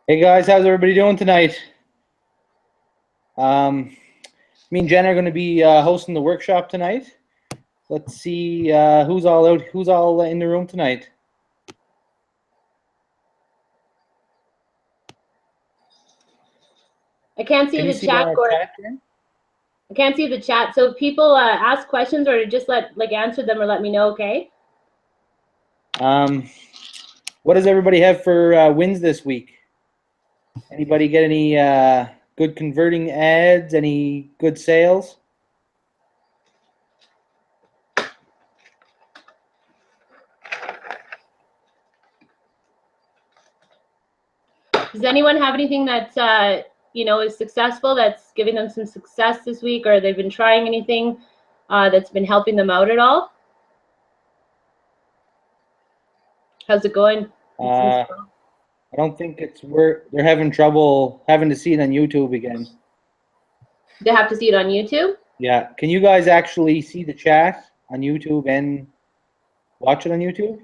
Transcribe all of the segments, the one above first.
Hey guys, how's everybody doing tonight? Me and Jen are going to be hosting the workshop tonight. Let's see who's all out, who's all in the room tonight. I can't see the chat, Gordon. I can't see the chat. So if people ask questions or just answer them or let me know, okay? What does everybody have for wins this week? Anybody get any good converting ads? Any good sales? Does anyone have anything that is successful, that's giving them some success this week, or they've been trying anything that's been helping them out at all? How's it going? I don't think they're having trouble having to see it on YouTube again. They have to see it on YouTube? Yeah. Can you guys actually see the chat on YouTube and watch it on YouTube?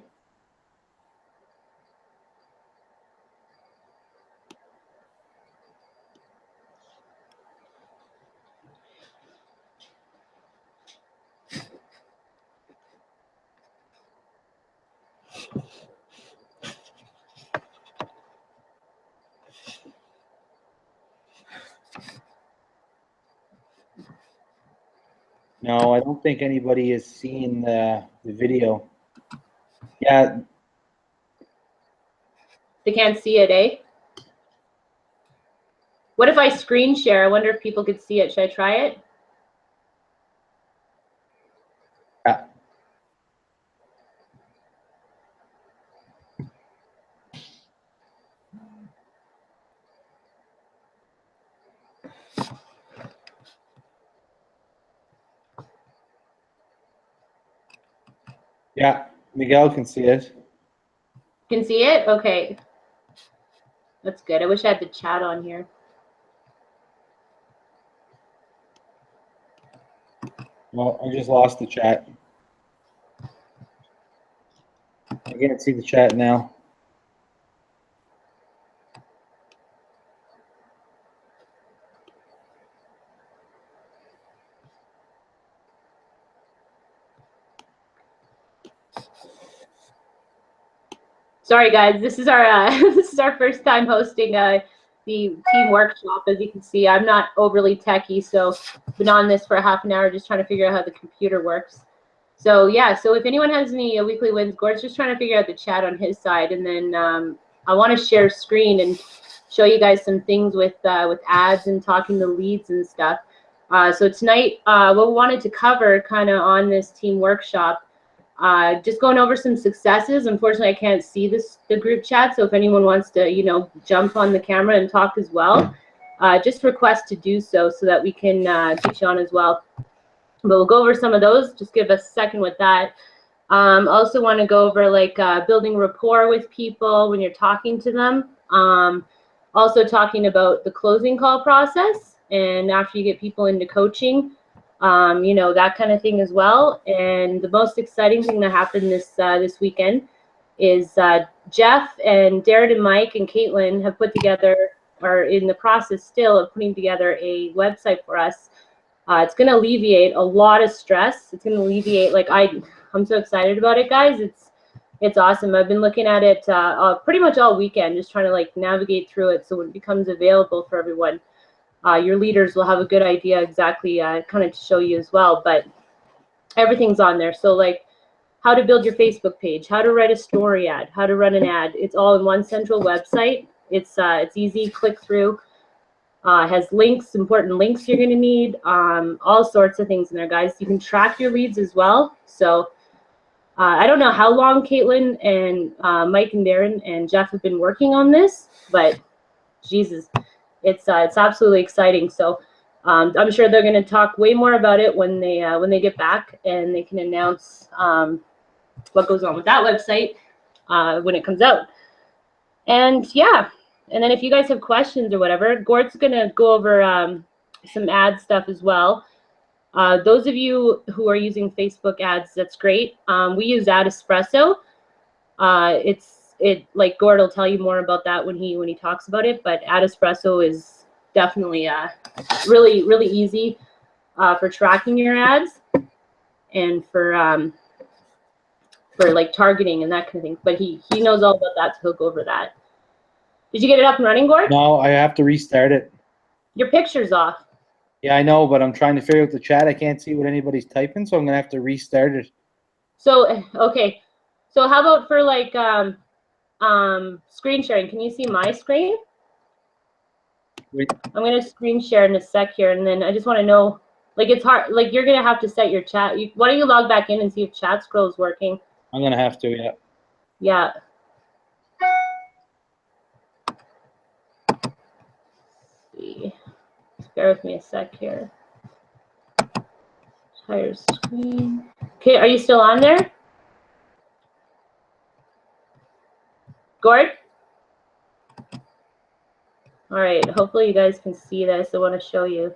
No, I don't think anybody is seeing the video. Yeah. They can't see it, eh? What if I screen share? I wonder if people could see it. Should I try it? Yeah. Yeah, Miguel can see it. Can see it? Okay. That's good. I wish I had the chat on here. Well, I just lost the chat. I can't see the chat now. Sorry, guys. This is our this is our first time hosting the team workshop. As you can see, I'm not overly techie, so I've been on this for a half an hour just trying to figure out how the computer works. So yeah, so if anyone has any weekly wins, Gord's just trying to figure out the chat on his side, and then I want to share screen and show you guys some things with ads and talking to leads and stuff. So tonight, what we wanted to cover kind of on this team workshop, just going over some successes. Unfortunately, I can't see the group chat, so if anyone wants to, jump on the camera and talk as well, just request to do so that we can get you on as well. But we'll go over some of those. Just give us a second with that. Also want to go over building rapport with people when you're talking to them. Also talking about the closing call process, and after you get people into coaching, that kind of thing as well. And the most exciting thing that happened this weekend is Jeff and Darren and Mike and Caitlin have put together, or in the process still of putting together, a website for us. It's going to alleviate a lot of stress. It's going to alleviate, I'm so excited about it, guys. It's awesome. I've been looking at it pretty much all weekend, just trying to navigate through it so when it becomes available for everyone, your leaders will have a good idea exactly kind of to show you as well. But everything's on there. So how to build your Facebook page, how to write a story ad, how to run an ad. It's all in one central website. It's easy, click through. Has links, important links you're going to need, all sorts of things in there, guys. You can track your leads as well. So I don't know how long Caitlin and Mike and Darren and Jeff have been working on this, but Jesus, it's absolutely exciting. So I'm sure they're going to talk way more about it when they get back and they can announce what goes on with that website when it comes out. And yeah. And then if you guys have questions or whatever, Gord's going to go over some ad stuff as well. Those of you who are using Facebook ads, that's great. We use Ad Espresso. It's it, like Gord will tell you more about that when he talks about it, but Ad Espresso is definitely really, really easy for tracking your ads and for like targeting and that kind of thing. But he knows all about that, so he'll go over that. Did you get it up and running, Gord? No, I have to restart it. Your picture's off. Yeah, I know, but I'm trying to figure out the chat. I can't see what anybody's typing, so I'm gonna have to restart it. So okay, so how about for like screen sharing? Can you see my screen? Wait. I'm gonna screen share in a sec here, and then I just want to know, like, it's hard, like you're gonna have to set your chat. Why don't you log back in and see if chat scroll is working? I'm gonna have to, yeah. Yeah. Let's see. Just bear with me a sec here. Entire screen. Okay, are you still on there? Gord? All right, hopefully you guys can see this. I want to show you.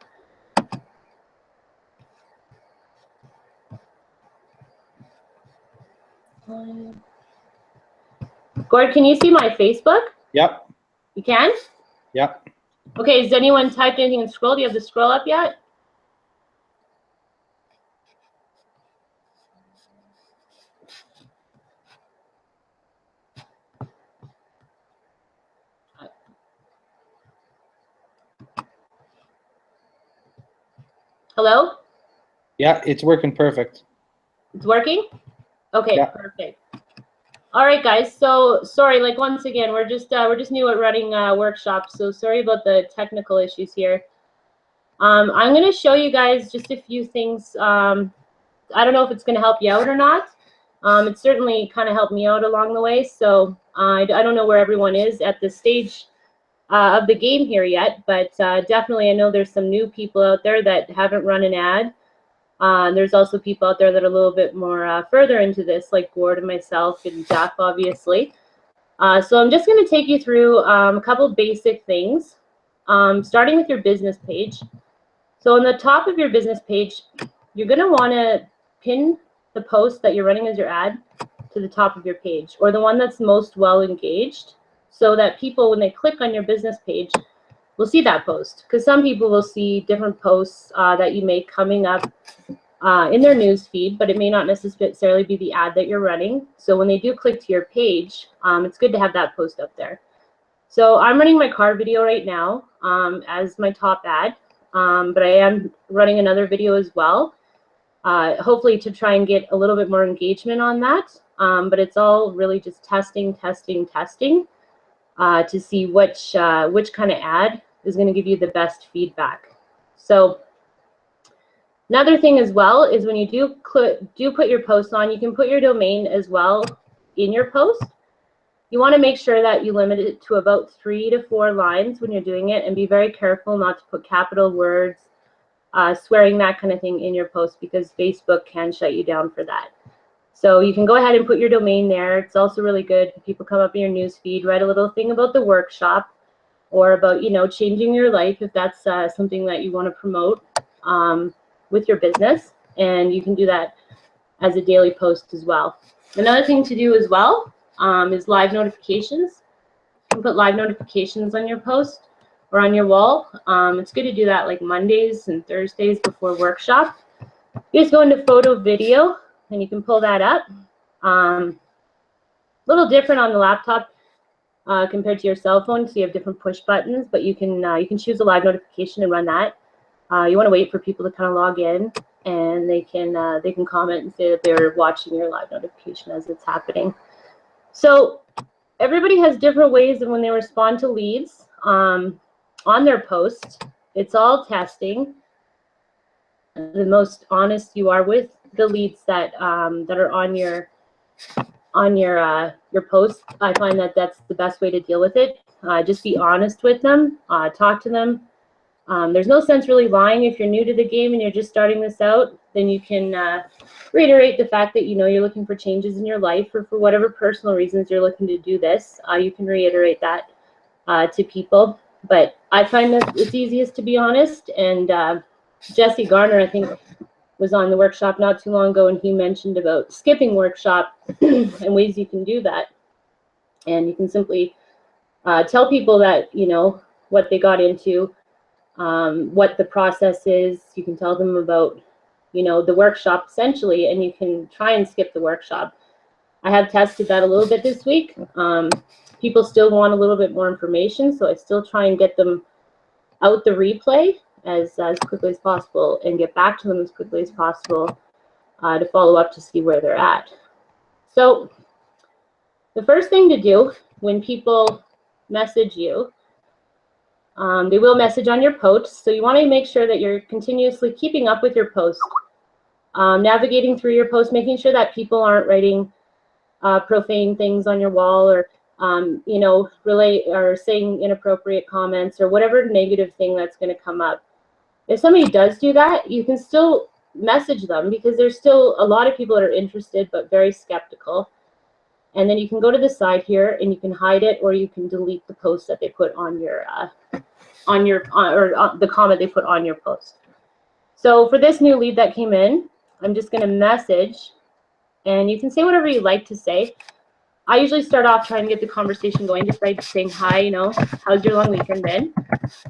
Gord, can you see my Facebook? Yep. You can? Yep. Okay, has anyone typed anything in scroll? Do you have the scroll up yet? Hello? Yeah, it's working perfect. It's working? Okay, Yeah. perfect. All right, guys. So sorry, like once again, we're just new at running workshops, so sorry about the technical issues here. I'm going to show you guys just a few things. I don't know if it's going to help you out or not. It certainly kind of helped me out along the way. So I don't know where everyone is at this stage of the game here yet, but definitely I know there's some new people out there that haven't run an ad. There's also people out there that are a little bit more further into this, like Gord and myself and Jeff, obviously. So I'm just going to take you through a couple basic things, starting with your business page. So on the top of your business page, you're going to want to pin the post that you're running as your ad to the top of your page, or the one that's most well engaged, so that people, when they click on your business page, will see that post. Because some people will see different posts that you make coming up in their news feed, but it may not necessarily be the ad that you're running. So when they do click to your page, it's good to have that post up there. So I'm running my car video right now as my top ad, but I am running another video as well, hopefully to try and get a little bit more engagement on that. But it's all really just testing to see which kind of ad is going to give you the best feedback. So another thing as well is when you do put your post on, you can put your domain as well in your post. You want to make sure that you limit it to about 3 to 4 lines when you're doing it, and be very careful not to put capital words, swearing, that kind of thing in your post, because Facebook can shut you down for that. So you can go ahead and put your domain there. It's also really good if people come up in your news feed, write a little thing about the workshop, or about, you know, changing your life, if that's something that you want to promote with your business, and you can do that as a daily post as well. Another thing to do as well is live notifications. You can put live notifications on your post or on your wall. It's good to do that like Mondays and Thursdays before workshop. You just go into photo video and you can pull that up. A little different on the laptop compared to your cell phone, so you have different push buttons, but you can choose a live notification and run that. You want to wait for people to kind of log in, and they can comment and say that they're watching your live notification as it's happening. So everybody has different ways of when they respond to leads on their post. It's all testing. The most honest you are with the leads that are on your post, I find that that's the best way to deal with it. Just be honest with them, talk to them. There's no sense really lying. If you're new to the game and you're just starting this out, then you can reiterate the fact that, you know, you're looking for changes in your life, or for whatever personal reasons you're looking to do this. You can reiterate that to people. But I find that it's easiest to be honest. And Jesse Garner, I think, was on the workshop not too long ago, and he mentioned about skipping workshop and ways you can do that. And you can simply tell people that, you know, what they got into, what the process is. You can tell them about, you know, the workshop essentially, and you can try and skip the workshop. I have tested that a little bit this week. People still want a little bit more information, so I still try and get them out the replay as quickly as possible and get back to them as quickly as possible to follow up to see where they're at. So the first thing to do when people message you, they will message on your posts, so you want to make sure that you're continuously keeping up with your posts, navigating through your posts, making sure that people aren't writing profane things on your wall, or you know, relate or saying inappropriate comments or whatever negative thing that's going to come up. If somebody does do that, you can still message them, because there's still a lot of people that are interested but very skeptical. And then you can go to the side here and you can hide it, or you can delete the post that they put on your the comment they put on your post. So for this new lead that came in, I'm just going to message, and you can say whatever you like to say. I usually start off trying to get the conversation going just by saying hi, you know, how's your long weekend been?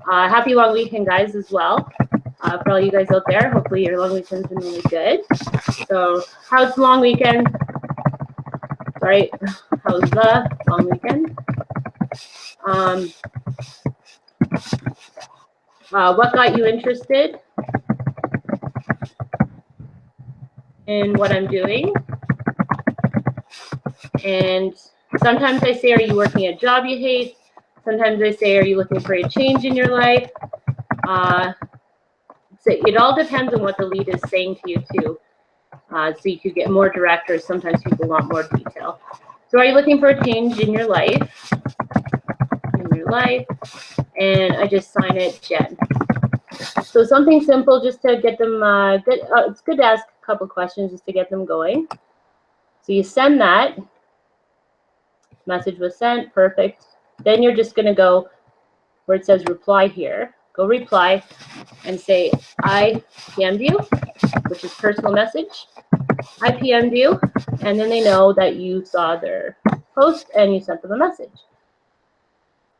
Happy long weekend, guys, as well. For all you guys out there, hopefully your long weekend's been really good. So how's the long weekend? Sorry, how's the long weekend? What got you interested in what I'm doing? And sometimes I say, are you working a job you hate? Sometimes I say, are you looking for a change in your life? So it all depends on what the lead is saying to you too. So you could get more direct, or sometimes people want more detail. So are you looking for a change in your life? And I just sign it Jen. So something simple just to get them it's good to ask a couple questions just to get them going. So you send that. Message was sent, perfect. Then you're just going to go where it says reply here. Go reply and say, I PM'd you, which is personal message. I PM'd you, and then they know that you saw their post and you sent them a message.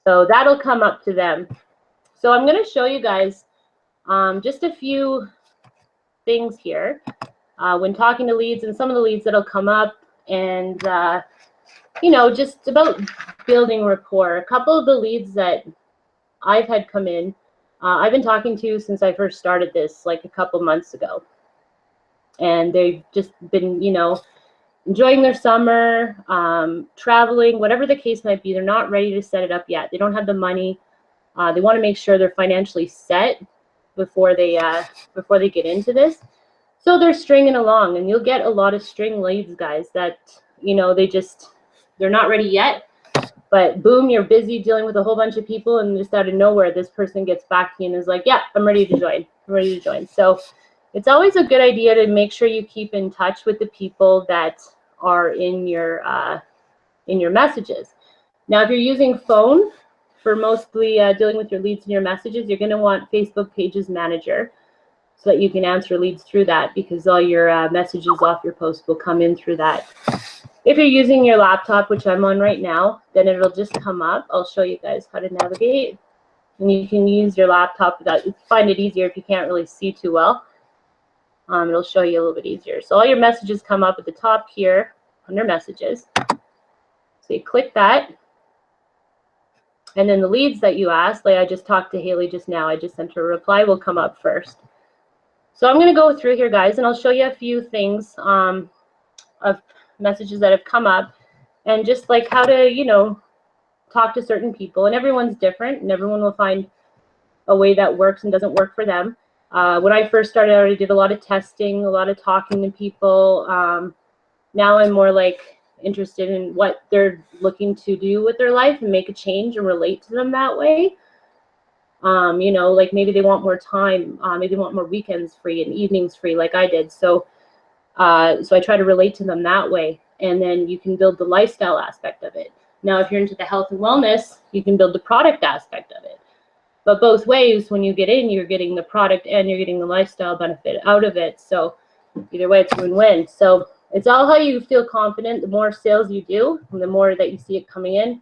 So that'll come up to them. So I'm going to show you guys just a few things here when talking to leads, and some of the leads that'll come up, and you know, just about building rapport. A couple of the leads that I've had come in, I've been talking to since I first started this, like a couple months ago. And they've just been, you know, enjoying their summer, traveling, whatever the case might be. They're not ready to set it up yet. They don't have the money. They want to make sure they're financially set before they get into this. So they're stringing along, and you'll get a lot of string leads, guys, that, you know, they're not ready yet, but boom, you're busy dealing with a whole bunch of people, and just out of nowhere, this person gets back to you and is like, yeah, I'm ready to join. I'm ready to join. So it's always a good idea to make sure you keep in touch with the people that are in your messages. Now, if you're using phone for mostly dealing with your leads and your messages, you're going to want Facebook Pages Manager so that you can answer leads through that, because all your messages off your post will come in through that. If you're using your laptop, which I'm on right now, then it'll just come up. I'll show you guys how to navigate. And you can use your laptop. Find it easier if you can't really see too well. It'll show you a little bit easier. So all your messages come up at the top here under messages. So you click that. And then the leads that you asked, like I just talked to Haley just now, I just sent her a reply, will come up first. So I'm going to go through here, guys, and I'll show you a few things of messages that have come up, and just like how to, you know, talk to certain people. And everyone's different, and everyone will find a way that works and doesn't work for them. When I first started, I already did a lot of testing, a lot of talking to people. Now I'm more like interested in what they're looking to do with their life and make a change and relate to them that way. You know, like maybe they want more time, maybe they want more weekends free and evenings free like I did. So I try to relate to them that way. And then you can build the lifestyle aspect of it. Now, if you're into the health and wellness, you can build the product aspect of it. But both ways, when you get in, you're getting the product and you're getting the lifestyle benefit out of it. So either way, it's win-win. So It's all how you feel confident. The more sales you do, and the more that you see it coming in,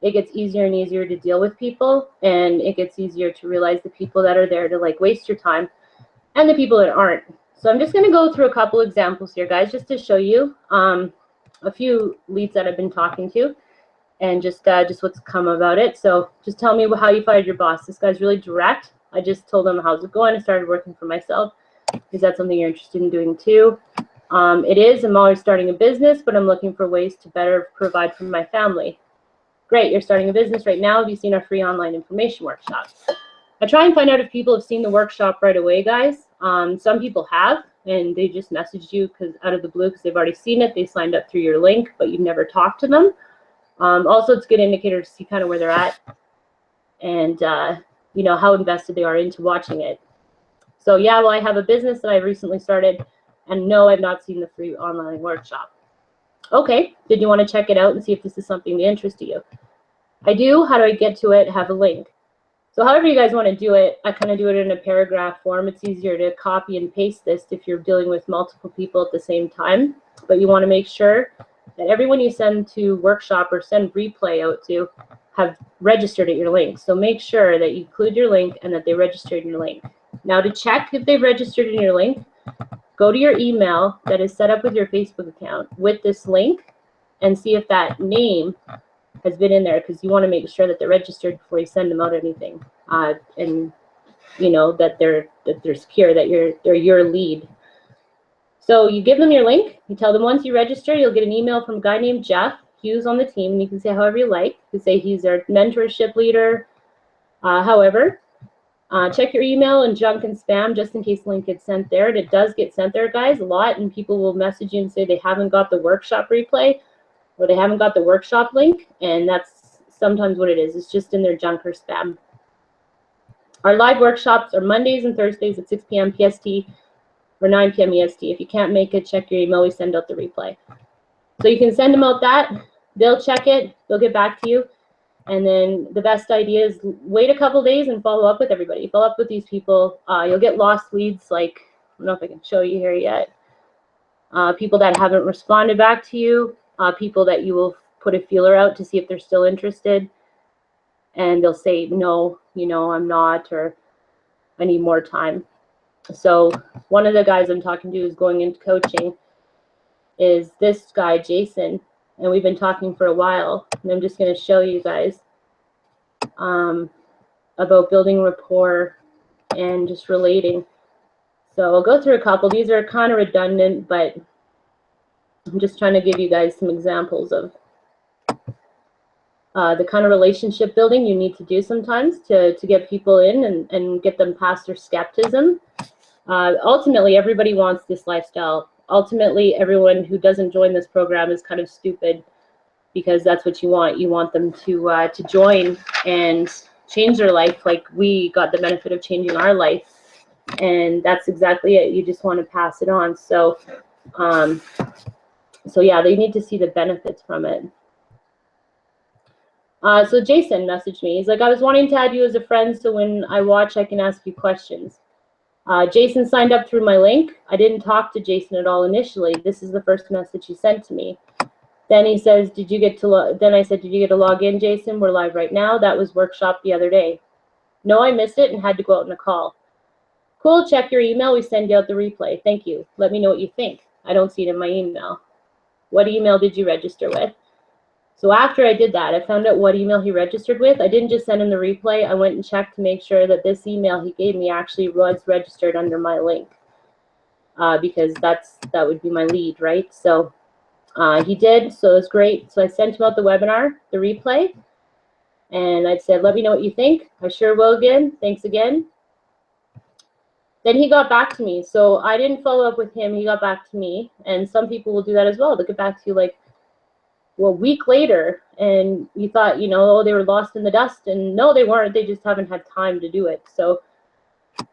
it gets easier and easier to deal with people, and it gets easier to realize the people that are there to like waste your time and the people that aren't. So I'm just going to go through a couple examples here, guys, just to show you a few leads that I've been talking to and just what's come about it. So just tell me how you fired your boss. This guy's really direct. I just told him how's it going. I started working for myself. Is that something you're interested in doing too? It is. I'm always starting a business, but I'm looking for ways to better provide for my family. Great, you're starting a business right now. Have you seen our free online information workshop? I try and find out if people have seen the workshop right away, guys. Some people have, and they just messaged you because out of the blue because they've already seen it. They signed up through your link, but you've never talked to them. Also, it's a good indicator to see kind of where they're at and you know, how invested they are into watching it. So yeah, well, I have a business that I recently started, and no, I've not seen the free online workshop. Okay, did you want to check it out and see if this is something of interest to you? I do. How do I get to it? Have a link. So however you guys want to do it, I kind of do it in a paragraph form. It's easier to copy and paste this if you're dealing with multiple people at the same time. But you want to make sure that everyone you send to workshop or send replay out to have registered at your link. So make sure that you include your link and that they registered in your link. Now to check if they've registered in your link, go to your email that is set up with your Facebook account with this link and see if that name has been in there, because you want to make sure that they're registered before you send them out anything, and you know that they're secure, that they're your lead. So you give them your link. You tell them once you register, you'll get an email from a guy named Jeff Hughes on the team. And you can say however you like. You can say he's our mentorship leader. However, check your email and junk and spam just in case the link gets sent there. And it does get sent there, guys, a lot. And people will message you and say they haven't got the workshop replay or they haven't got the workshop link. And that's sometimes what it is. It's just in their junk or spam. Our live workshops are Mondays and Thursdays at 6 p.m. PST or 9 p.m. EST. If you can't make it, check your email. We send out the replay. So you can send them out that. They'll check it. They'll get back to you. And then the best idea is wait a couple days and follow up with everybody. Follow up with these people. You'll get lost leads, like, I don't know if I can show you here yet. People that haven't responded back to you. People that you will put a feeler out to see if they're still interested. And they'll say, no, you know, I'm not, or I need more time. So one of the guys I'm talking to is going into coaching is this guy, Jason. And we've been talking for a while. And I'm just going to show you guys about building rapport and just relating. So I'll go through a couple. These are kind of redundant, but I'm just trying to give you guys some examples of the kind of relationship building you need to do sometimes to get people in and get them past their skepticism. Ultimately, everybody wants this lifestyle. Ultimately, everyone who doesn't join this program is kind of stupid, because that's what you want. You want them to join and change their life like we got the benefit of changing our life. And that's exactly it. You just want to pass it on. So, so yeah, they need to see the benefits from it. So Jason messaged me. He's like, I was wanting to add you as a friend so when I watch, I can ask you questions. Jason signed up through my link. I didn't talk to Jason at all initially. This is the first message he sent to me. Then he says, did you get to then I said, did you get to log in, Jason? We're live right now. That was workshop the other day. No, I missed it and had to go out on a call. Cool, check your email. We send you out the replay. Thank you. Let me know what you think. I don't see it in my email. What email did you register with? So after I did that, I found out what email he registered with. I didn't just send him the replay. I went and checked to make sure that this email he gave me actually was registered under my link, because that would be my lead, right? So he did, so it was great. So I sent him out the webinar, the replay, and I said, let me know what you think. I sure will again. Thanks again. Then he got back to me. So I didn't follow up with him. He got back to me. And some people will do that as well. They'll get back to you like, well, a week later, and you thought, you know, oh, they were lost in the dust. And no, they weren't. They just haven't had time to do it. So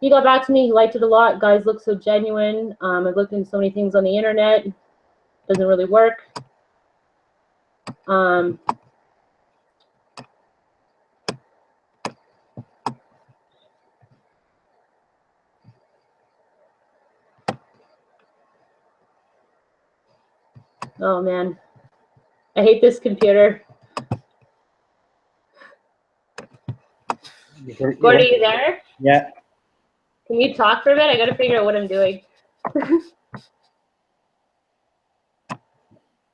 he got back to me. He liked it a lot. Guys look so genuine. I've looked into so many things on the internet. Doesn't really work. Oh man, I hate this computer. Gord, are you there? Yeah. Can you talk for a bit? I gotta figure out what I'm doing.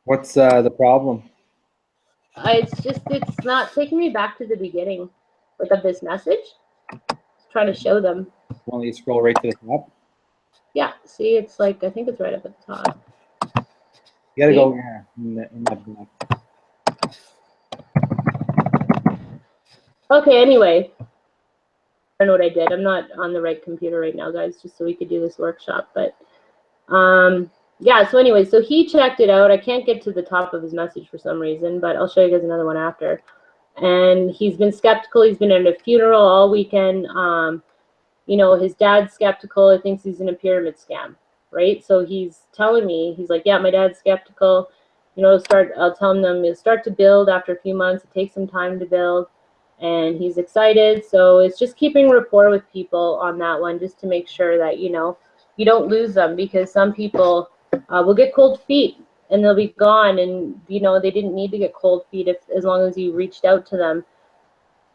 What's the problem? It's not taking me back to the beginning, like of this message. Just trying to show them. Why don't you scroll right to the top? Yeah, see, it's like, I think it's right up at the top. You gotta go here in that block. Okay, anyway. I don't know what I did. I'm not on the right computer right now, guys, just so we could do this workshop. But yeah, so anyway, so he checked it out. I can't get to the top of his message for some reason, but I'll show you guys another one after. And he's been skeptical. He's been at a funeral all weekend. You know, his dad's skeptical. He thinks he's in a pyramid scam, right? So he's telling me, he's like, yeah, my dad's skeptical. You know, I'll tell them you'll start to build after a few months. It takes some time to build. And he's excited. So it's just keeping rapport with people on that one, just to make sure that, you know, you don't lose them, because some people will get cold feet and they'll be gone. And, you know, they didn't need to get cold feet as long as you reached out to them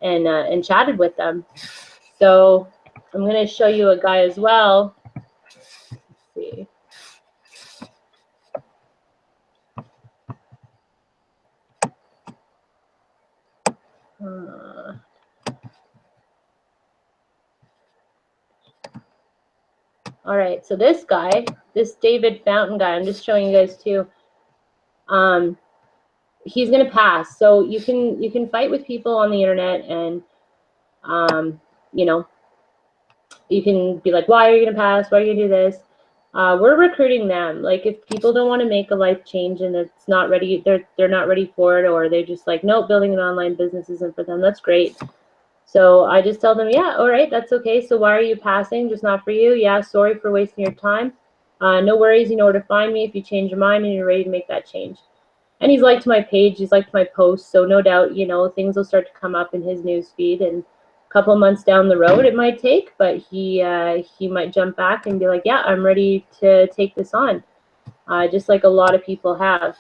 and chatted with them. So I'm going to show you a guy as well. Let's see. All right, so this guy, this David Fountain guy, I'm just showing you guys too. He's gonna pass. So you can fight with people on the internet, and you know, you can be like, why are you gonna pass? Why are you gonna do this? We're recruiting them. Like, if people don't want to make a life change and it's not ready, they're not ready for it, or they're just like, nope, building an online business isn't for them. That's great. So I just tell them, yeah, all right, that's okay. So why are you passing? Just not for you? Yeah, sorry for wasting your time. No worries, you know where to find me if you change your mind and you're ready to make that change. And he's liked my page, he's liked my posts, so no doubt, you know, things will start to come up in his news feed, and a couple months down the road it might take, but he might jump back and be like, yeah, I'm ready to take this on, just like a lot of people have.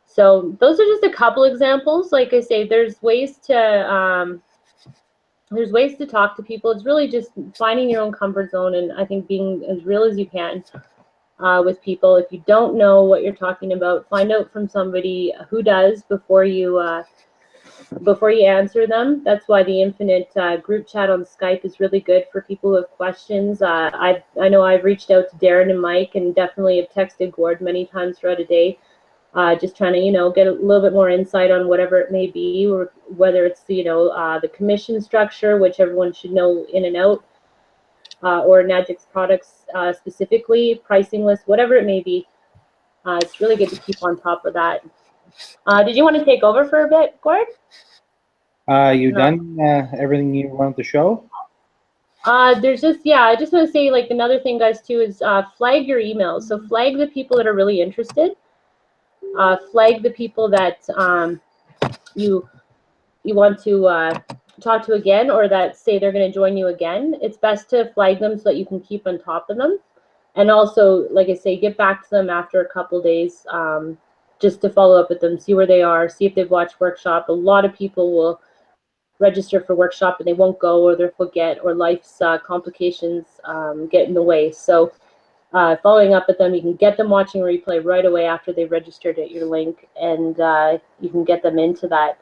So those are just a couple examples. Like I say, there's ways to talk to people. It's really just finding your own comfort zone, and I think being as real as you can with people. If you don't know what you're talking about, find out from somebody who does before you answer them. That's why the infinite group chat on Skype is really good for people who have questions. I know I've reached out to Darren and Mike, and definitely have texted Gord many times throughout a day, just trying to, you know, get a little bit more insight on whatever it may be, or whether it's, you know, the commission structure, which everyone should know in and out, or Najic's products specifically, pricing list, whatever it may be. It's really good to keep on top of that. Did you want to take over for a bit, Gord? You done everything you wanted to show? There's just, yeah, I just want to say, like, another thing, guys, too, is flag your emails. So flag the people that are really interested. Flag the people that you want to talk to again, or that say they're going to join you again. It's best to flag them so that you can keep on top of them. And also, like I say, get back to them after a couple days, just to follow up with them, see where they are, see if they've watched workshop. A lot of people will register for workshop and they won't go, or they'll forget, or life's complications get in the way. So following up with them, you can get them watching a replay right away after they've registered at your link, and you can get them into that.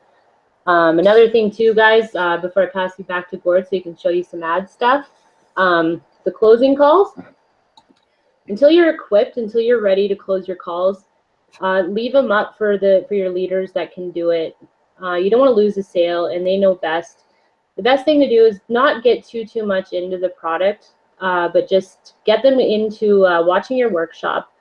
Another thing too, guys, before I pass you back to Gord so he can show you some ad stuff, the closing calls. Until you're equipped, until you're ready to close your calls, leave them up for your leaders that can do it. You don't want to lose a sale, and they know best. The best thing to do is not get too much into the product, but just get them into watching your workshop,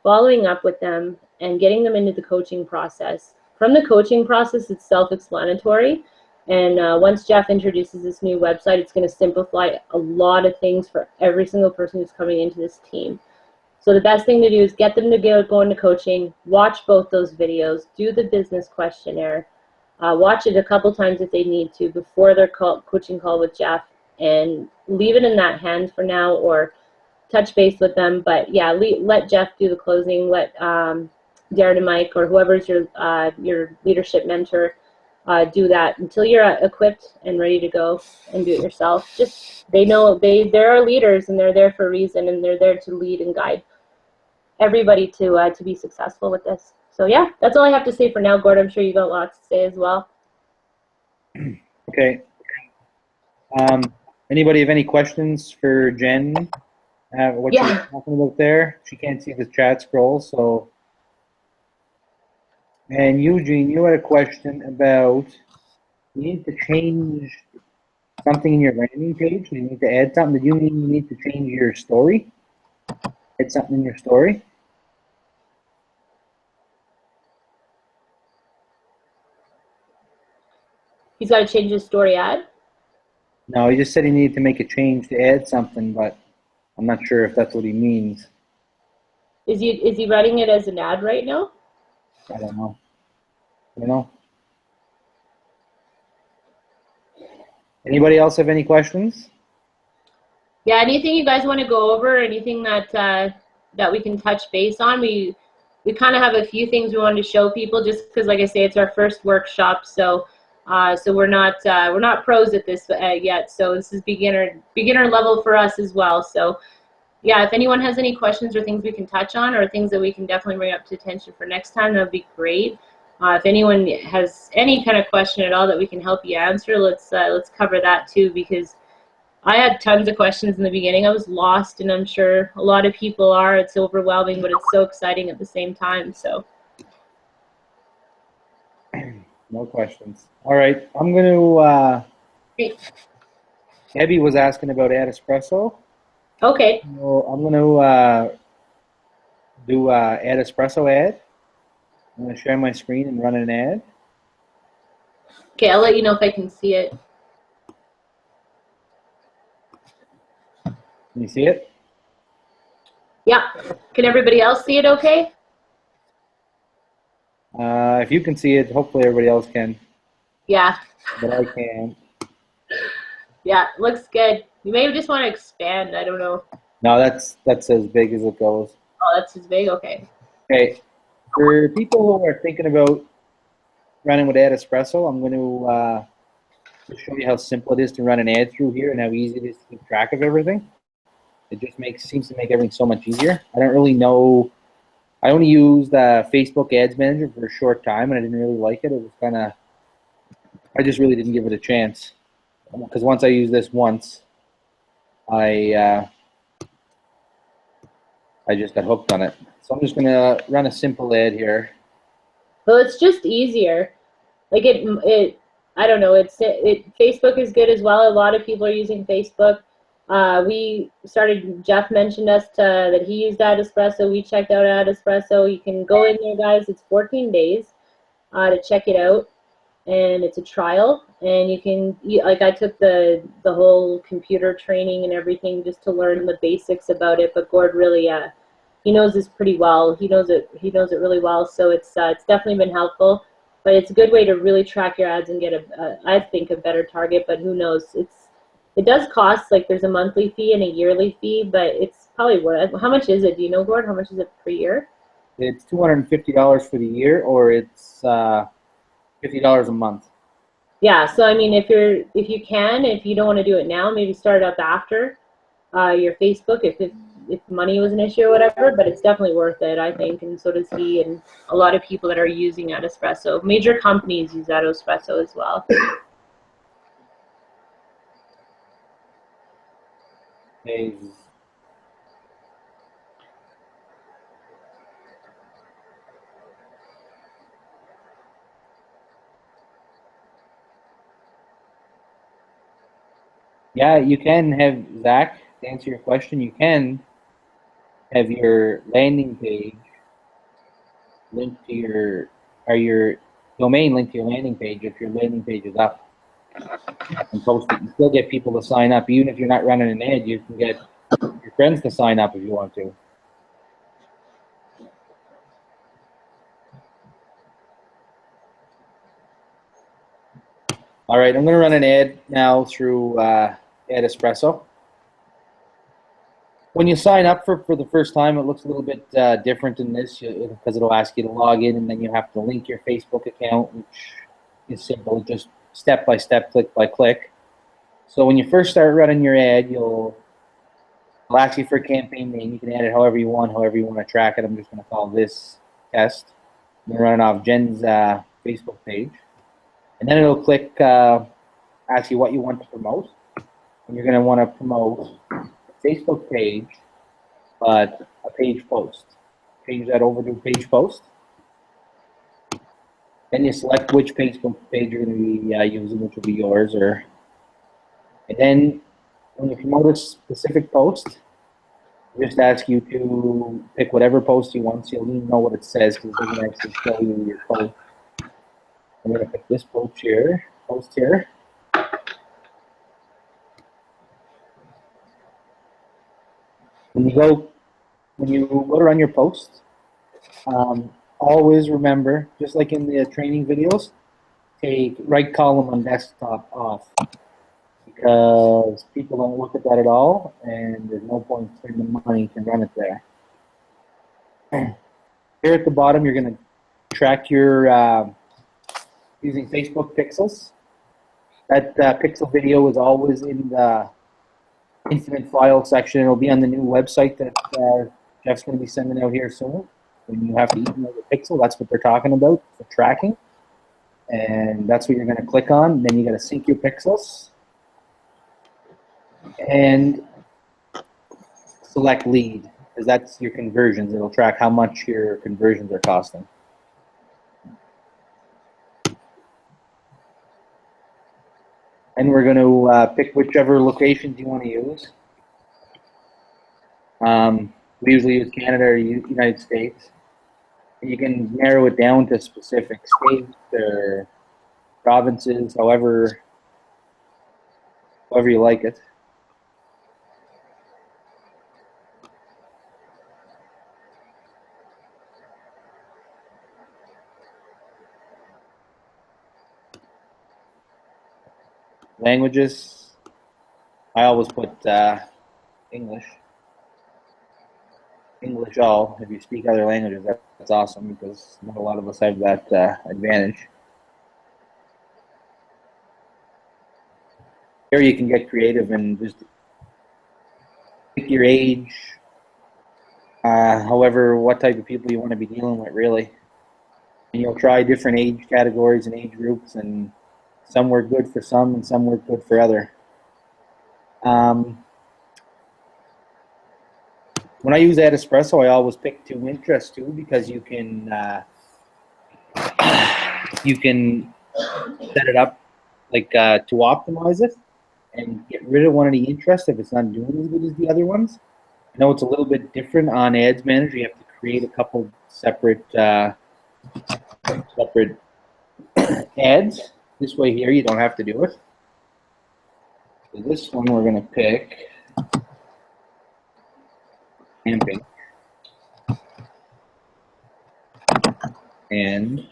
following up with them, and getting them into the coaching process. From the coaching process, it's self-explanatory. And once Jeff introduces this new website, it's going to simplify a lot of things for every single person who's coming into this team. So the best thing to do is get them to go into coaching, watch both those videos, do the business questionnaire, watch it a couple times if they need to before their coaching call with Jeff, and leave it in that hand for now, or touch base with them. But yeah, let Jeff do the closing. Let Darren and Mike, or whoever's your leadership mentor, do that until you're equipped and ready to go and do it yourself. Just they know there are leaders, and they're there for a reason, and they're there to lead and guide everybody to be successful with this. So yeah, that's all I have to say for now, Gord. I'm sure you got lots to say as well. Okay. Anybody have any questions for Jen? What she's talking about there? She can't see the chat scroll, so. And Eugene, you had a question about you need to change something in your landing page. You need to add something. Did you mean you need to change your story? Add something in your story? He's got to change his story ad? No, he just said he needed to make a change to add something, but I'm not sure if that's what he means. Is he running it as an ad right now? I don't know. You know? Anybody else have any questions? Yeah, anything you guys want to go over, anything that that we can touch base on? We kind of have a few things we wanted to show people, just because, like I say, it's our first workshop, so we're not pros at this yet. So this is beginner level for us as well. So yeah, if anyone has any questions or things we can touch on, or things that we can definitely bring up to attention for next time, that would be great. If anyone has any kind of question at all that we can help you answer, let's cover that too, because I had tons of questions in the beginning. I was lost, and I'm sure a lot of people are. It's overwhelming, but it's so exciting at the same time. So No questions. All right, I'm going to. great. Abby was asking about Ad Espresso. Okay. So I'm going to do Ad Espresso ad. I'm going to share my screen and run an ad. Okay, I'll let you know if I can see it. Can you see it? Yeah. Can everybody else see it okay? If you can see it, hopefully everybody else can. Yeah. But I can. Yeah, looks good. You may just want to expand. I don't know. No, that's as big as it goes. Oh, that's as big? Okay. Okay. For people who are thinking about running with Ad Espresso, I'm going to show you how simple it is to run an ad through here and how easy it is to keep track of everything. It just seems to make everything so much easier. I don't really know. I only used Facebook Ads Manager for a short time, and I didn't really like it. It was kind of, I just really didn't give it a chance. Because once I used this once, I just got hooked on it. So I'm just going to run a simple ad here. Well, it's just easier. Like I don't know. Facebook is good as well. A lot of people are using Facebook. Jeff mentioned us that he used Ad Espresso. We checked out Ad Espresso. You can go in there, guys. It's 14 days to check it out, and it's a trial. And you can, like, I took the whole computer training and everything just to learn the basics about it. But Gord really, he knows this pretty well. He knows it really well. So it's definitely been helpful. But it's a good way to really track your ads and get I think, a better target. But who knows? It does cost, like, there's a monthly fee and a yearly fee, but it's probably worth it. How much is it? Do you know, Gord? How much is it per year? It's $250 for the year, or it's $50 a month. Yeah. So I mean, if you don't want to do it now, maybe start up after your Facebook if money was an issue or whatever. But it's definitely worth it, I think, and so does he and a lot of people that are using Ad Espresso. Major companies use Ad Espresso as well. Yeah, you can have, Zach, to answer your question, you can have your landing page linked to your domain linked to your landing page if your landing page is up and posted. You still get people to sign up. Even if you're not running an ad, you can get your friends to sign up if you want to. All right, I'm going to run an ad now through Ad Espresso. When you sign up for the first time, it looks a little bit different in this because it'll ask you to log in, and then you have to link your Facebook account, which is simple, just step by step, click by click. So when you first start running your ad, it'll ask you for a campaign name. You can add it however you want to track it. I'm just going to call this test. I'm going to run it off Jen's Facebook page. And then it'll click, ask you what you want to promote. And you're going to want to promote a Facebook page, but a page post. Change that over to a page post. Then you select which Facebook page you're going to be using, which will be yours. And then when you promote a specific post, it just ask you to pick whatever post you want, so you'll even know what it says because it doesn't actually show you your post. I'm going to pick this post here. When you go to run your post, always remember, just like in the training videos, take right column on desktop off because people don't look at that at all, and there's no point spending the money to run it there. Here at the bottom, you're going to track your using Facebook Pixels. That pixel video is always in the infinite file section. It'll be on the new website that Jeff's going to be sending out here soon. When you have to email the pixel, that's what they're talking about for tracking. And that's what you're going to click on. Then you got to sync your pixels. And select lead, because that's your conversions. It'll track how much your conversions are costing. And we're going to pick whichever locations you want to use. We usually use Canada or United States. And you can narrow it down to specific states or provinces, however you like it. Languages, I always put English all. If you speak other languages, that's awesome because not a lot of us have that advantage. Here you can get creative and just pick your age, what type of people you want to be dealing with, really. And you'll try different age categories and age groups, and some work good for some and some work good for other. When I use AdEspresso, I always pick to interest too, because you can set it up like to optimize it and get rid of one of the interests if it's not doing as good as the other ones. I know it's a little bit different on Ads Manager. You have to create a couple separate ads. This way here, you don't have to do it. So this one we're going to pick camping. And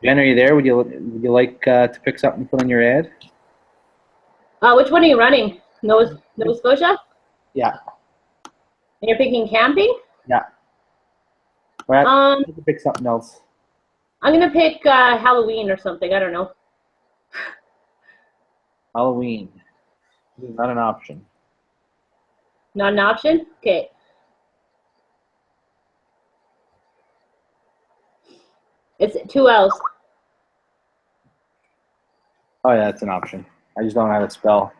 Jen, are you there? Would you like to pick something to put on your ad? Which one are you running? Nova Scotia? Yeah. And you're picking camping? Yeah. Well, you can pick something else. I'm gonna pick Halloween or something. I don't know. Halloween. This is not an option. Not an option? Okay. It's 2 L's. Oh yeah, it's an option. I just don't know how to spell.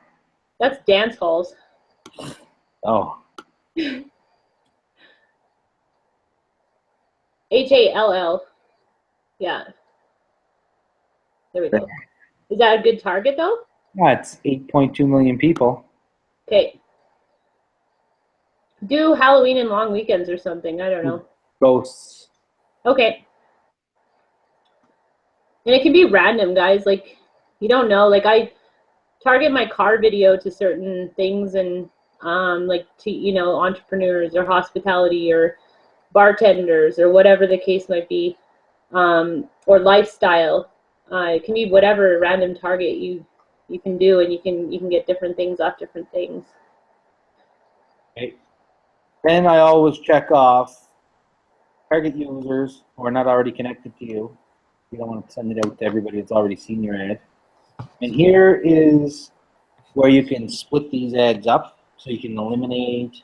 That's dance halls. Oh. Hall. Yeah. There we go. Is that a good target though? Yeah, it's 8.2 million people. Okay. Do Halloween and long weekends or something. I don't know. Ghosts. Okay. And it can be random, guys. Like, you don't know. Like, I target my car video to certain things and, like, to, you know, entrepreneurs or hospitality or bartenders or whatever the case might be, or lifestyle. It can be whatever random target you you can do, and you can get different things off different things. Okay. Then I always check off target users who are not already connected to you. You don't want to send it out to everybody that's already seen your ad. And here is where you can split these ads up so you can eliminate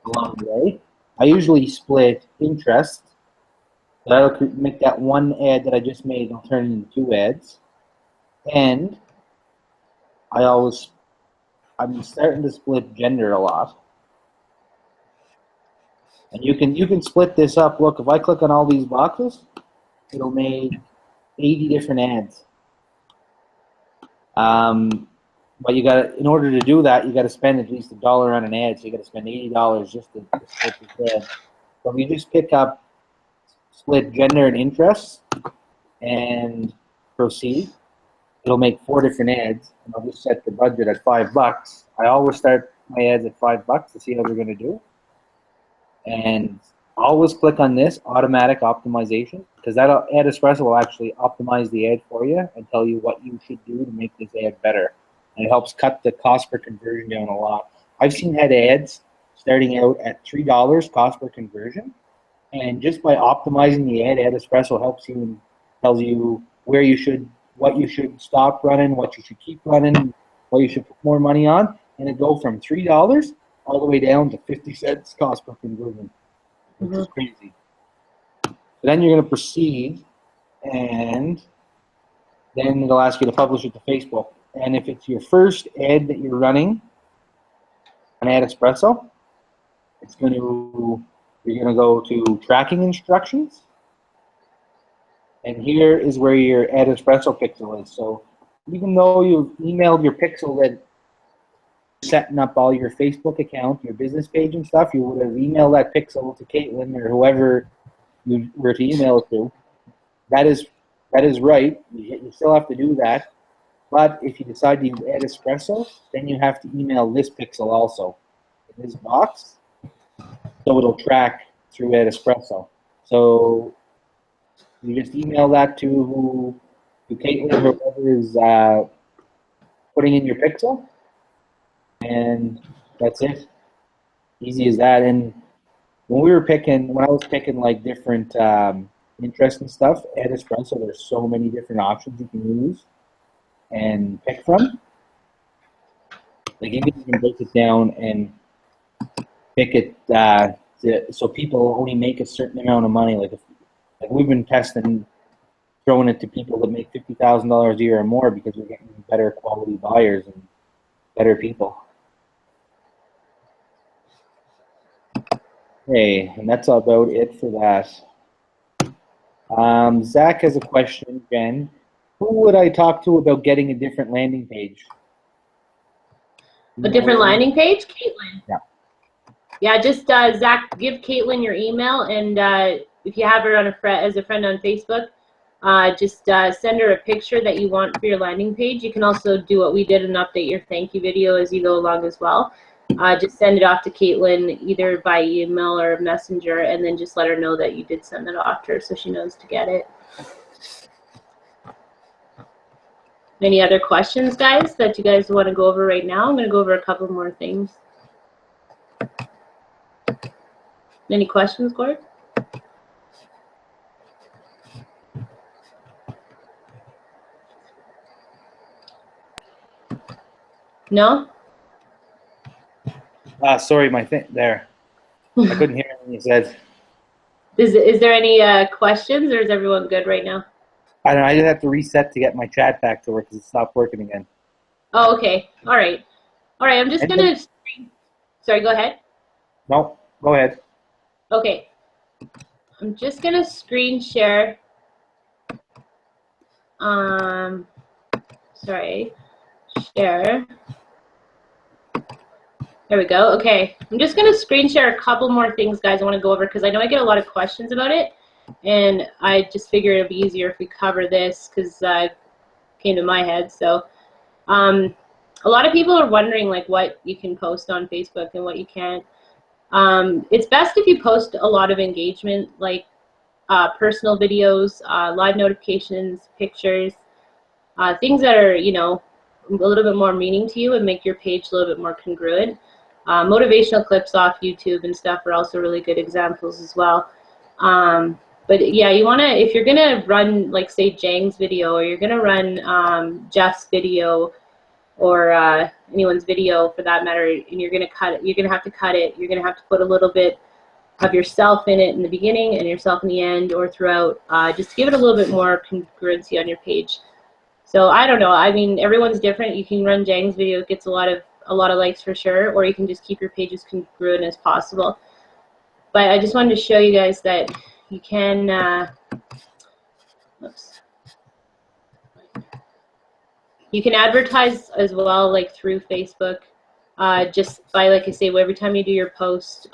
along the way. I usually split interest. That'll make that one ad that I just made, I'll turn it into 2 ads. And I'm starting to split gender a lot. And you can split this up. Look, if I click on all these boxes, it'll make 80 different ads. But you got in order to do that, you got to spend at least $1 on an ad. So you got to spend $80 just to split this ad. So if you just pick up split gender and interests and proceed, it'll make 4 different ads. And I'll just set the budget at $5. I always start my ads at $5 to see how they're going to do. And always click on this automatic optimization, because that Ad Espresso will actually optimize the ad for you and tell you what you should do to make this ad better. And it helps cut the cost per conversion down a lot. I've had ads starting out at $3 cost per conversion, and just by optimizing the ad, Ad Espresso helps you and tells you what you should stop running, what you should keep running, what you should put more money on, and it go from $3 all the way down to 50 cents cost per conversion, which is crazy. So then you're going to proceed, and then it'll ask you to publish it to Facebook. And if it's your first ad that you're running on Ad Espresso, you're going to go to tracking instructions. And here is where your Ad Espresso pixel is. So even though you've emailed your pixel that setting up all your Facebook account, your business page and stuff, you would have emailed that pixel to Caitlin or whoever you were to email it to. That is right. You still have to do that. But if you decide to use Ad Espresso, then you have to email this pixel also in this box, so it'll track through Ad Espresso. So you just email that to Caitlin or whoever is putting in your pixel, and that's it. Easy as that. And when I was picking like different interests and stuff, Ad Espresso, there's so many different options you can use and pick from. Like you can even break it down and pick it so people only make a certain amount of money. Like we've been testing, throwing it to people that make $50,000 a year or more, because we're getting better quality buyers and better people. Okay, and that's about it for that. Zach has a question, Jen. Who would I talk to about getting a different landing page? A different landing page? Caitlin. Yeah. Yeah, just Zach, give Caitlin your email, and if you have her as a friend on Facebook, just send her a picture that you want for your landing page. You can also do what we did and update your thank you video as you go along as well. Just send it off to Caitlin either by email or messenger, and then just let her know that you did send it off to her so she knows to get it. Any other questions, guys, that you guys want to go over right now? I'm going to go over a couple more things. Any questions, Gord? No? Sorry, my thing there. I couldn't hear anything you said. Is there any questions, or is everyone good right now? I don't know. I just have to reset to get my chat back to work because it stopped working again. Oh, okay. All right. All right. I'm just going to... Sorry, go ahead. No, go ahead. Okay. I'm just going to screen share. Sorry. Share. There we go. Okay. I'm just going to screen share a couple more things, guys, I want to go over, because I know I get a lot of questions about it. And I just figured it'd be easier if we cover this, because it came to my head. So a lot of people are wondering like what you can post on Facebook and what you can't. It's best if you post a lot of engagement, like personal videos, live notifications, pictures, things that are, you know, little bit more meaning to you and make your page a little bit more congruent. Motivational clips off YouTube and stuff are also really good examples as well. But yeah, you want to, if you're going to run, like, say, Jang's video, or you're going to run Jeff's video, or anyone's video for that matter, and you're going to cut it, you're going to have to cut it. You're going to have to put a little bit of yourself in it in the beginning and yourself in the end or throughout, just to give it a little bit more congruency on your page. So I don't know. I mean, everyone's different. You can run Jang's video; it gets a lot of likes for sure, or you can just keep your page as congruent as possible. But I just wanted to show you guys that you can. Oops. You can advertise as well, like through Facebook, just by, like I say, every time you do your post,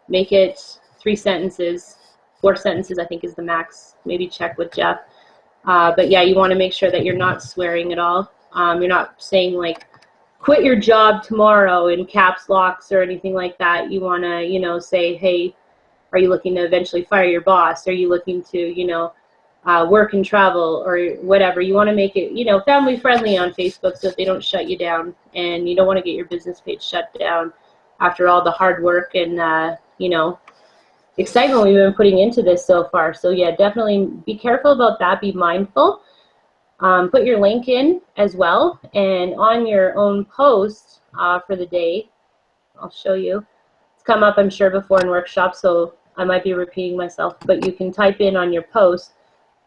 make it 3 sentences, 4 sentences I think is the max. Maybe check with Jeff. But yeah, you want to make sure that you're not swearing at all. You're not saying like, quit your job tomorrow in caps locks or anything like that. You want to, you know, say, hey, are you looking to eventually fire your boss? Are you looking to, you know, work and travel or whatever? You want to make it, you know, family friendly on Facebook so that they don't shut you down, and you don't want to get your business page shut down after all the hard work and, you know, excitement we've been putting into this so far. So yeah, definitely be careful about that. Be mindful. Put your link in as well, and on your own post for the day, I'll show you. It's come up, I'm sure, before in workshops, so I might be repeating myself, but you can type in on your post,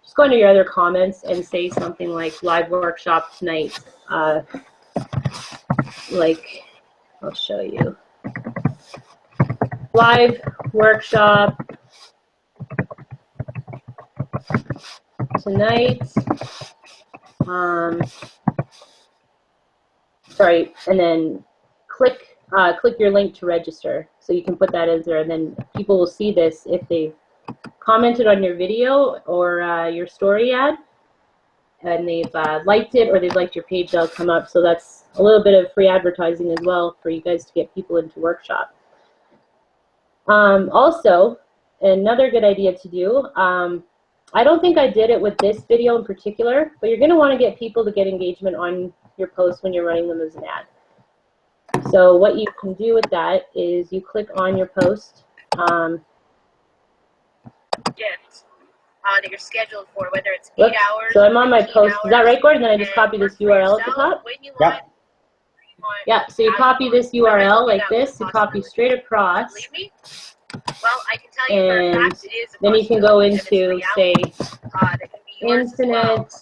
just go into your other comments and say something like live workshop tonight. Like, I'll show you. Live workshop tonight. Sorry, and then click your link to register. So you can put that in there, and then people will see this if they commented on your video or your story ad, and they've liked it or they've liked your page. They'll come up. So that's a little bit of free advertising as well for you guys to get people into workshop. Also, another good idea to do, I don't think I did it with this video in particular, but you're going to want to get people to get engagement on your posts when you're running them as an ad. So what you can do with that is you click on your post that you're scheduled for, whether it's 8 hours. So I'm on my post. Is that right, Gordon? Then I just copy this URL at the top? Yeah. Yeah, so you copy this URL like this, you copy straight across, and then you can go into, say, Infinite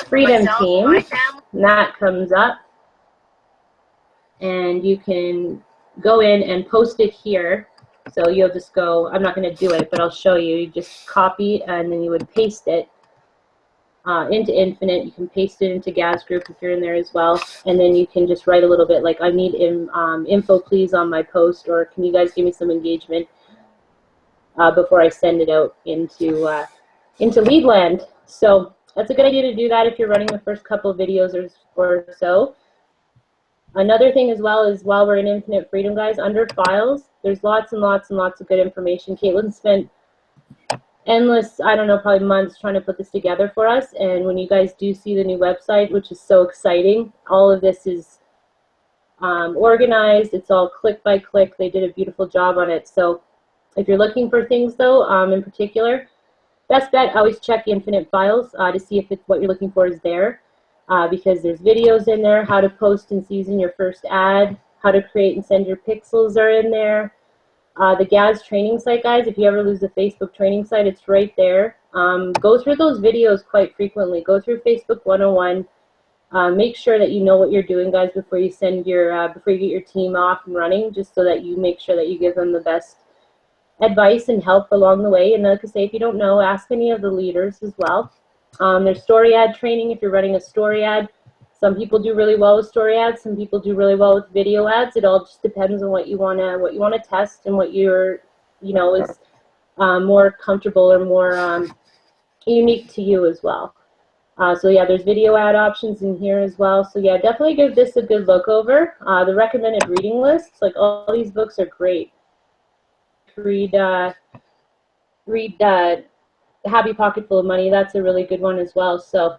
Freedom Team, and that comes up, and you can go in and post it here. So you'll just go, I'm not going to do it, but I'll show you. You just copy, and then you would paste it into Infinite. You can paste it into Gaz Group if you're in there as well, and then you can just write a little bit like, I need info please on my post, or can you guys give me some engagement before I send it out into Leadland. So that's a good idea to do that if you're running the first couple of videos or so. Another thing as well is, while we're in Infinite Freedom, guys, under files, there's lots and lots and lots of good information. Caitlin spent endless, I don't know, probably months trying to put this together for us, and when you guys do see the new website, which is so exciting, all of this is organized. It's all click by click. They did a beautiful job on it. So if you're looking for things, though, in particular, best bet, always check Infinite Files to see if what you're looking for is there, because there's videos in there, how to post and season your first ad, how to create and send your pixels are in there. The Gaz training site, guys, if you ever lose the Facebook training site, it's right there. Go through those videos quite frequently. Go through Facebook 101. Make sure that you know what you're doing, guys, before you send your before you get your team off and running, just so that you make sure that you give them the best advice and help along the way. And like I say, if you don't know, ask any of the leaders as well. There's story ad training if you're running a story ad. Some people do really well with story ads. Some people do really well with video ads. It all just depends on what you wanna test and what you're, you know, is more comfortable or more unique to you as well. So yeah, there's video ad options in here as well. So yeah, definitely give this a good look over. The recommended reading lists, like all these books are great. Read Happy Pocket Full of Money. That's a really good one as well. So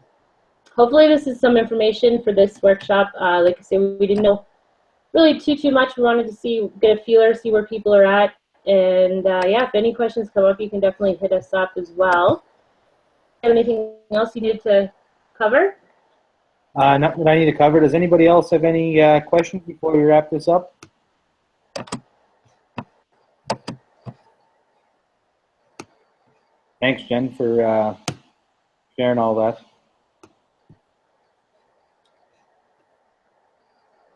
hopefully this is some information for this workshop. Like I said, we didn't know really too much. We wanted to get a feeler, see where people are at. And yeah, if any questions come up, you can definitely hit us up as well. Have anything else you need to cover? Not that I need to cover. Does anybody else have any questions before we wrap this up? Thanks, Jen, for sharing all that.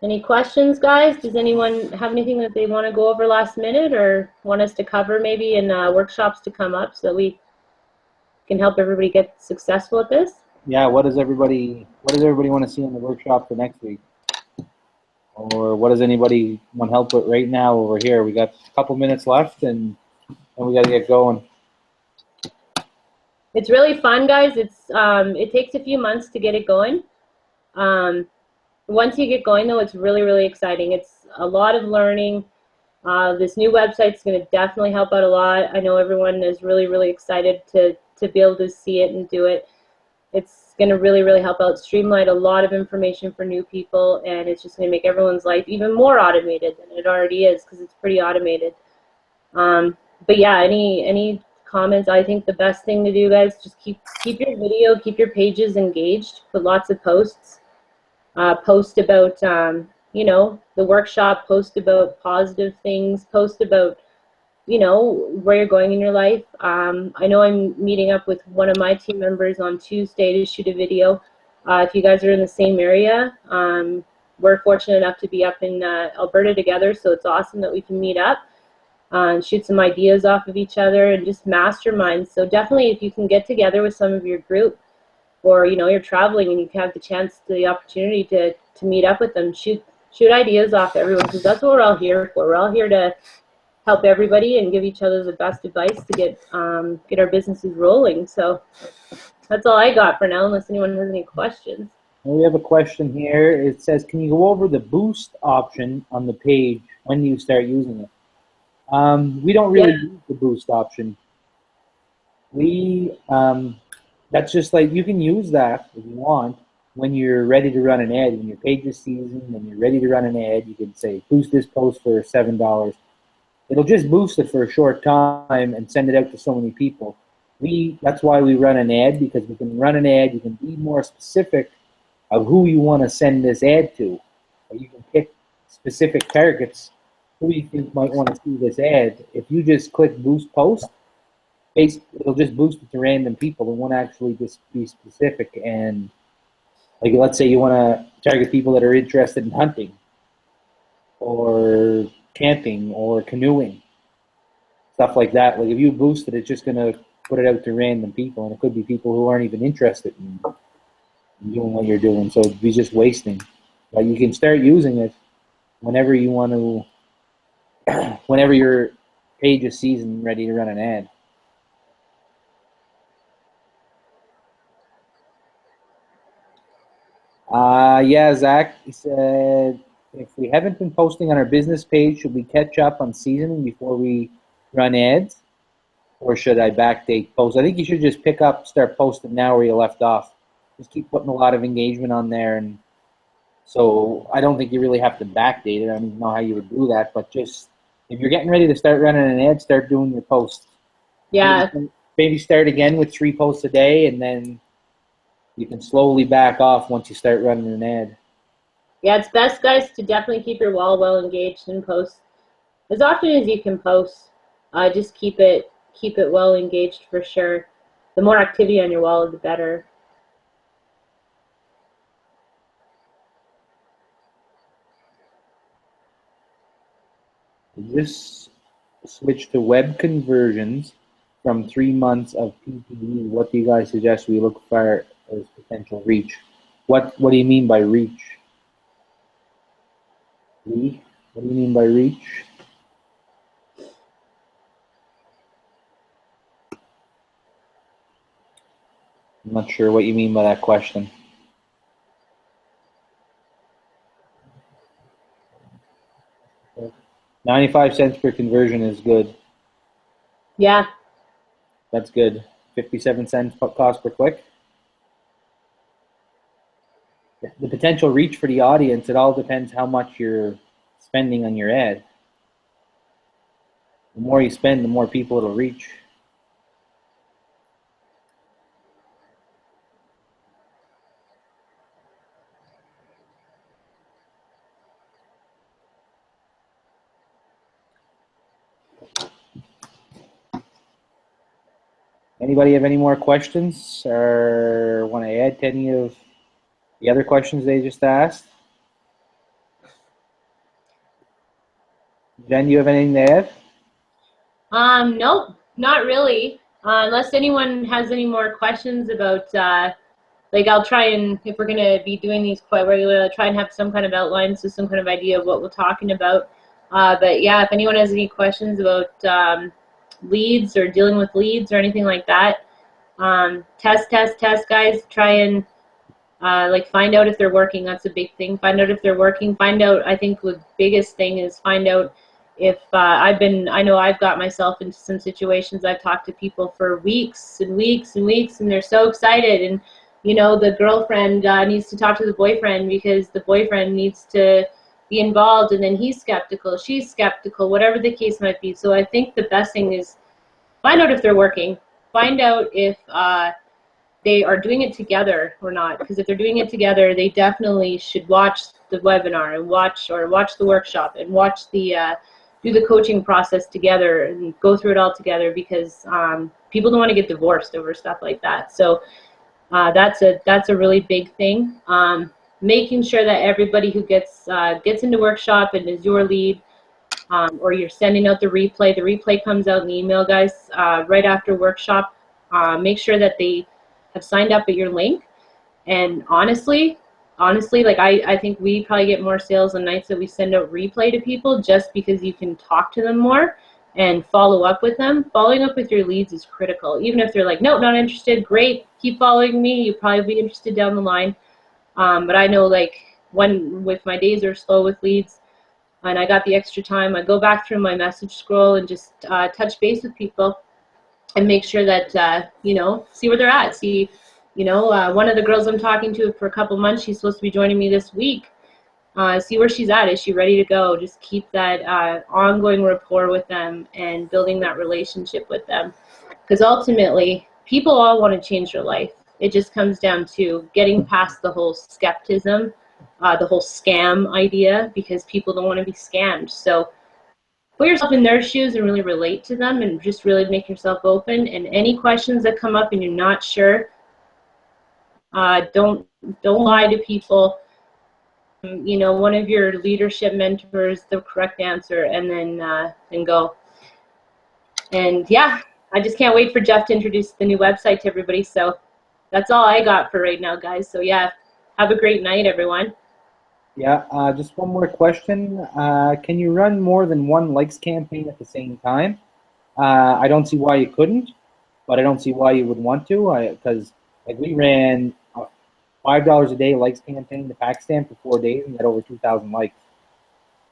Any questions, guys? Does anyone have anything that they want to go over last minute or want us to cover maybe in workshops to come up so that we can help everybody get successful at this? Yeah, what does everybody want to see in the workshop for next week? Or what does anybody want help with right now over here? We got a couple minutes left and we got to get going. It's really fun, guys. It takes a few months to get it going. Once you get going, though, it's really exciting. It's a lot of learning. This new website's going to definitely help out a lot. I know everyone is really excited to be able to see it and do it. It's going to really help out, streamline a lot of information for new people, and it's just going to make everyone's life even more automated than it already is because it's pretty automated. But yeah, any comments? I think the best thing to do, guys, just keep your video, keep your pages engaged, put lots of posts. Post about, you know, the workshop, post about positive things, post about, you know, where you're going in your life. I know I'm meeting up with one of my team members on Tuesday to shoot a video. If you guys are in the same area, we're fortunate enough to be up in Alberta together, so it's awesome that we can meet up and shoot some ideas off of each other and just mastermind. So definitely if you can get together with some of your group, or you know you're traveling and you have the opportunity to meet up with them, shoot ideas off everyone, because that's what we're all here for. We're all here to help everybody and give each other the best advice to get our businesses rolling. So that's all I got for now, unless anyone has any questions. We have a question here. It says, can you go over the boost option on the page when you start using it? We don't really use the boost option. That's just like, you can use that if you want when you're ready to run an ad. When your page is seasoned and you're ready to run an ad, you can say, boost this post for $7. It'll just boost it for a short time and send it out to so many people. That's why we run an ad, because we can run an ad. You can be more specific of who you want to send this ad to. Or you can pick specific targets who you think might want to see this ad. If you just click boost post, it'll just boost it to random people. It won't actually just be specific. And like, let's say you want to target people that are interested in hunting or camping or canoeing, stuff like that. Like if you boost it, it's just going to put it out to random people, and it could be people who aren't even interested in doing what you're doing. So it'd be just wasting. But you can start using it whenever you want to, whenever your page is seasoned, ready to run an ad. Yeah, Zach, he said, if we haven't been posting on our business page, should we catch up on seasoning before we run ads? Or should I backdate posts? I think you should just start posting now where you left off. Just keep putting a lot of engagement on there. And so I don't think you really have to backdate it. I don't know how you would do that, but just if you're getting ready to start running an ad, start doing your posts. Yeah. Maybe start again with 3 posts a day, and then you can slowly back off once you start running an ad. Yeah, it's best, guys, to definitely keep your wall well engaged and post as often as you can post. Just keep it well engaged for sure. The more activity on your wall, the better. This switch to web conversions from 3 months of PPE. What do you guys suggest we look for as potential reach? What do you mean by reach? Lee, what do you mean by reach? I'm not sure what you mean by that question. $0.95 per conversion is good. Yeah. That's good. 57 cents cost per click. the potential reach for the audience, it all depends how much you're spending on your ad. The more you spend, the more people it'll reach. Anybody have any more questions or want to add to any of the other questions they just asked? Jen, do you have anything to add? Nope, not really. Unless anyone has any more questions about, like I'll try and, if we're gonna be doing these quite regularly, I'll try and have some kind of outline, so some kind of idea of what we're talking about. But yeah, if anyone has any questions about leads or dealing with leads or anything like that, test, guys. Try and like find out if they're working. That's a big thing. Find out if they're working. Find out, I think the biggest thing is find out if I know I've got myself into some situations. I've talked to people for weeks and weeks and weeks, and they're so excited. And, you know, the girlfriend needs to talk to the boyfriend because the boyfriend needs to be involved, and then he's skeptical, she's skeptical, whatever the case might be. So I think the best thing is find out if they're working. Find out if they are doing it together or not, because if they're doing it together, they definitely should watch the webinar and watch the workshop and watch the do the coaching process together and go through it all together, because people don't want to get divorced over stuff like that. So that's a really big thing. Making sure that everybody who gets into workshop and is your lead, or you're sending out the replay comes out in the email, guys, right after workshop. Make sure that they have signed up at your link. And honestly, like I think we probably get more sales on nights that we send out replay to people, just because you can talk to them more and follow up with them. Following up with your leads is critical. Even if they're like, nope, not interested, great, keep following me, you'll probably be interested down the line. But I know, like, with my days are slow with leads and I got the extra time, I go back through my message scroll and just touch base with people and make sure that, you know, see where they're at. See, you know, one of the girls I'm talking to for a couple months, she's supposed to be joining me this week. See where she's at. Is she ready to go? Just keep that ongoing rapport with them and building that relationship with them. Because ultimately, people all want to change their life. It just comes down to getting past the whole skepticism, the whole scam idea, because people don't want to be scammed. So put yourself in their shoes and really relate to them, and just really make yourself open. And any questions that come up and you're not sure, don't lie to people. You know, one of your leadership mentors the correct answer, and then go. And yeah, I just can't wait for Jeff to introduce the new website to everybody. So that's all I got for right now, guys. So yeah, have a great night, everyone. Yeah, just one more question. Can you run more than one likes campaign at the same time? I don't see why you couldn't, but I don't see why you would want to, because like we ran a $5 a day likes campaign to Pakistan for 4 days and had over 2,000 likes.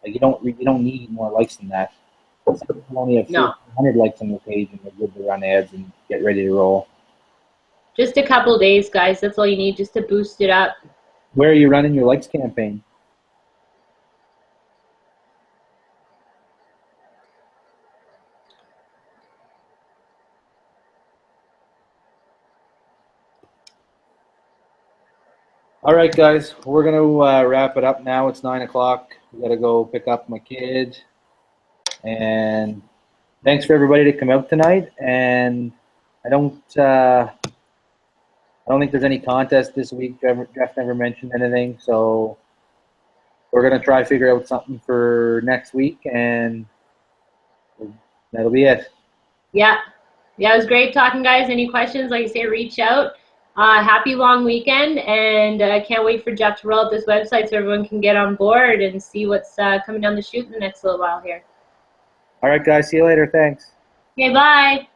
Like you don't need more likes than that. You only have 100 likes on your page and you're good to run ads and get ready to roll. Just a couple days, guys. That's all you need, just to boost it up. Where are you running your likes campaign? All right, guys, we're going to wrap it up now. It's 9 o'clock. We got to go pick up my kid. And thanks for everybody to come out tonight. And I don't think there's any contest this week. Jeff never mentioned anything, so we're going to try to figure out something for next week, and that'll be it. Yeah, it was great talking, guys. Any questions, like I say, reach out. Happy long weekend, and I can't wait for Jeff to roll out this website so everyone can get on board and see what's coming down the chute in the next little while here. All right, guys. See you later. Thanks. Okay, bye.